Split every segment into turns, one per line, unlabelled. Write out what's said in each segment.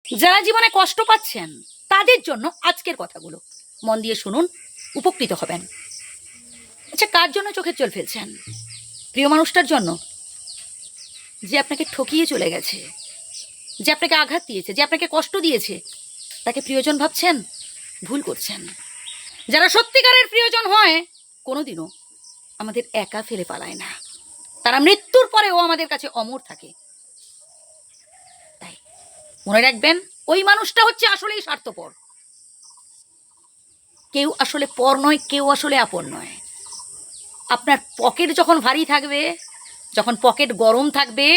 যারা জীবনে কষ্ট পাচ্ছেন তাদের জন্য আজকের কথাগুলো মন দিয়ে শুনুন, উপকৃত হবেন। আচ্ছা, কার জন্য চোখের জল ফেলছেন? প্রিয় মানুষটার জন্য, যে আপনাকে ঠকিয়ে চলে গেছে, যে আপনাকে আঘাত দিয়েছে, যে আপনাকে কষ্ট দিয়েছে, তাকে প্রিয়জন ভাবছেন? ভুল করছেন। যারা সত্যিকারের প্রিয়জন হয় কোনোদিনও আমাদের একা ফেলে পালায় না, তারা মৃত্যুর পরেও আমাদের কাছে অমর থাকে। তাই মনে রাখবেন, ওই মানুষটা হচ্ছে আসলেই স্বার্থপর। কেউ আসলে পর নয়, কেউ আসলে আপন নয়। আপনার পকেট যখন ভারী থাকবে, যখন পকেট গরম থাকবে,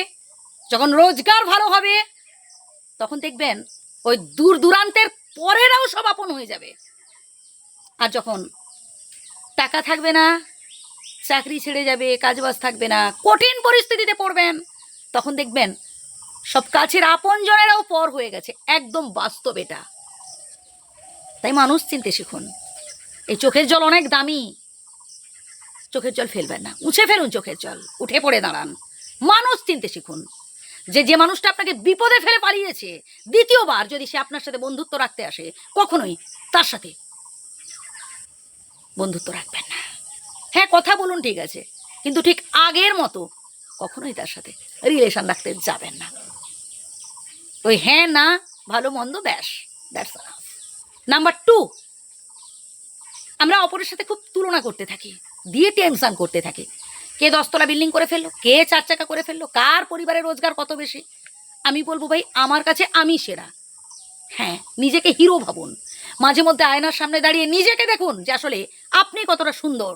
যখন রোজগার ভালো হবে, তখন দেখবেন ওই দূর দূরান্তের পরেরাও সব আপন হয়ে যাবে। আর যখন টাকা থাকবে না, চাকরি ছেড়ে যাবে, কাজবাজ থাকবে না, কঠিন পরিস্থিতিতে পড়বেন, তখন দেখবেন সব কাছের আপনজনেরাও পর হয়ে গেছে। একদম বাস্তব এটা। তাই মানুষ চিনতে শিখুন। এই চোখের জল অনেক দামি, চোখের জল ফেলবেন না, মুছে ফেলুন চোখের জল, উঠে পড়ে দাঁড়ান। মানুষ চিনতে শিখুন। যে মানুষটা আপনাকে বিপদে ফেলে পালিয়েছে, দ্বিতীয়বার যদি সে আপনার সাথে বন্ধুত্ব রাখতে আসে, কখনোই তার সাথে বন্ধুত্ব রাখবেন না। হ্যাঁ, কথা বলুন, ঠিক আছে, কিন্তু ঠিক আগের মতো কখনোই তার সাথে রিলেশন রাখতে যাবেন না। ওই হ্যাঁ না, ভালো মন্দ, ব্যাস, দ্যাটস এনাফ। নাম্বার 2, আমরা অপরের সাথে খুব তুলনা করতে থাকি, দিয়ে টেনশন করতে থাকি। কে 10তলা বিল্ডিং করে ফেললো, কে 4 চাকা করে ফেললো, কার পরিবারের রোজগার কত বেশি। আমি বলবো ভাই, আমার কাছে আমি সেরা। হ্যাঁ, নিজেকে হিরো ভাবুন। মাঝে মধ্যে আয়নার সামনে দাঁড়িয়ে নিজেকে দেখুন যে আসলে আপনি কতটা সুন্দর।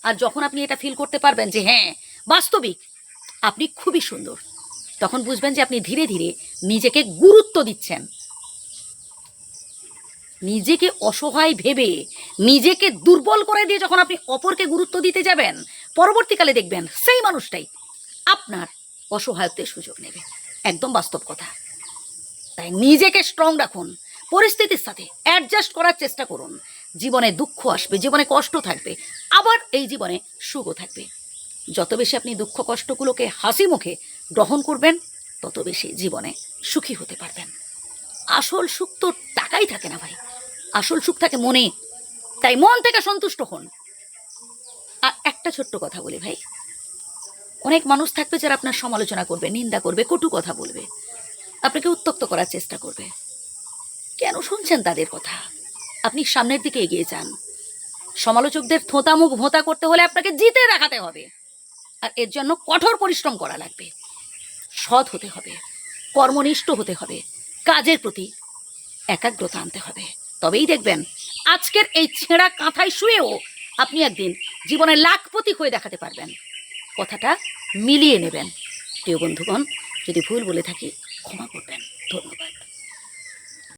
আর যখন আপনি এটা ফিল করতে পারবেন যে হ্যাঁ, বাস্তবিক আপনি খুবই সুন্দর, তখন বুঝবেন যে আপনি ধীরে ধীরে নিজেকে গুরুত্ব দিচ্ছেন। নিজেকে অসহায় ভেবে, নিজেকে দুর্বল করে দিয়ে যখন আপনি অপরকে গুরুত্ব দিতে যাবেন, পরবর্তীকালে দেখবেন সেই মানুষটাই আপনার অসহায়ত্বের সুযোগ নেবে। একদম বাস্তব কথা। তাই নিজেকে স্ট্রং রাখুন, পরিস্থিতির সাথে অ্যাডজাস্ট করার চেষ্টা করুন। জীবনে দুঃখ আসবে, জীবনে কষ্ট থাকবে, আবার এই জীবনে সুখও থাকবে। যত বেশি আপনি দুঃখ কষ্টগুলোকে হাসি মুখে গ্রহণ করবেন, তত বেশি জীবনে সুখী হতে পারবেন। আসল সুখ তো টাকাই থাকে না ভাই, আসল সুখ থাকে মনে। তাই মন থেকে সন্তুষ্ট হন। আর একটা ছোট্ট কথা বলি ভাই, অনেক মানুষ থাকবে যারা আপনার সমালোচনা করবে, নিন্দা করবে, কটু কথা বলবে, আপনাকে উত্ত্যক্ত করার চেষ্টা করবে। কেন শুনছেন তাদের কথা? আপনি সামনের দিকে এগিয়ে যান। সমালোচকদের থোঁতা মুখ ভোঁতা করতে হলে আপনাকে জিতে দেখাতে হবে। আর এর জন্য কঠোর পরিশ্রম করা লাগবে, সৎ হতে হবে, কর্মনিষ্ঠ হতে হবে, কাজের প্রতি একাগ্রতা আনতে হবে। তবেই দেখবেন আজকের এই ছেঁড়া কাঁথায় শুয়েও আপনি একদিন জীবনে লাখপতি হয়ে দেখাতে পারবেন। কথাটা মিলিয়ে নেবেন। প্রিয় বন্ধুগণ, যদি ভুল বলে থাকি ক্ষমা করবেন। ধন্যবাদ।